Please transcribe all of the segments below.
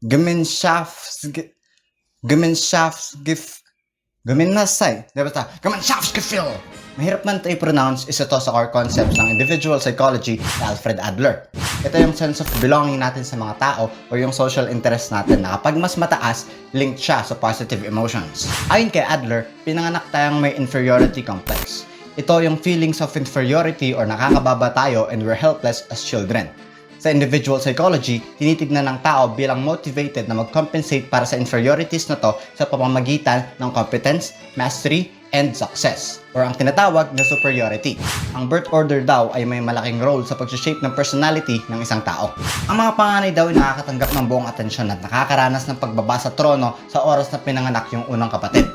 Gemeinschaft, Gemeinschaftsgef, Gemeinschaft, basta, Gemeinschaftsgefühl. Mahirap man ito i-pronounce, isa to sa core concepts ng individual psychology ni Alfred Adler. Ito yung sense of belonging natin sa mga tao o yung social interest natin na kapag mas mataas, linked siya sa positive emotions. Ayon kay Adler, pinanganak tayong may inferiority complex. Ito yung feelings of inferiority or nakakababa tayo and we're helpless as children. Sa individual psychology, tinitignan ng tao bilang motivated na mag-compensate para sa inferiorities na to sa pamamagitan ng competence, mastery, and success, or ang tinatawag na superiority. Ang birth order daw ay may malaking role sa pag-shape ng personality ng isang tao. Ang mga panganay daw ay nakakatanggap ng buong atensyon at nakakaranas ng pagbaba sa trono sa oras na pinanganak yung unang kapatid.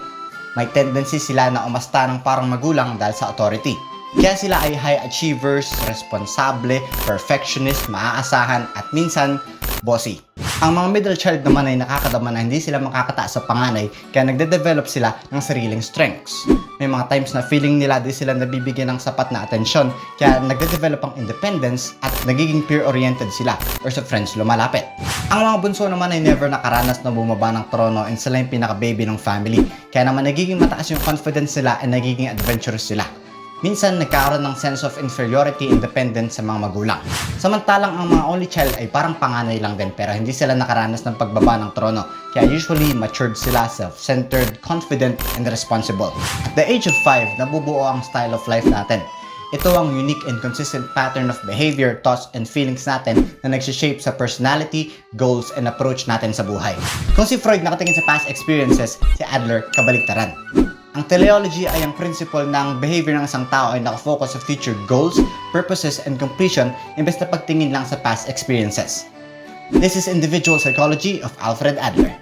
May tendency sila na umasta ng parang magulang dahil sa authority. Kaya sila ay high achievers, responsable, perfectionist, maaasahan, at minsan, bossy. Ang mga middle child naman ay nakakadama na hindi sila makakataas sa panganay kaya nagde-develop sila ng sariling strengths. May mga times na feeling nila di sila nabibigyan ng sapat na atensyon kaya nagde-develop ang independence at nagiging peer-oriented sila or sa friends lumalapit. Ang mga bunso naman ay never nakaranas na bumaba ng trono and sila yung pinaka-baby ng family kaya naman nagiging mataas yung confidence nila and nagiging adventurous sila. Minsan, nagkakaroon ng sense of inferiority independence sa mga magulang. Samantalang ang mga only child ay parang panganay lang din pero hindi sila nakaranas ng pagbaba ng trono. Kaya usually, matured sila, self-centered, confident, and responsible. At the age of 5, nabubuo ang style of life natin. Ito ang unique and consistent pattern of behavior, thoughts, and feelings natin na nagsishape sa personality, goals, and approach natin sa buhay. Kung si Freud nakatingin sa past experiences, si Adler kabaliktaran. Ang teleology ay ang principle ng behavior ng isang tao ay nakafocus sa future goals, purposes, and completion imbes na pagtingin lang sa past experiences. This is Individual Psychology of Alfred Adler.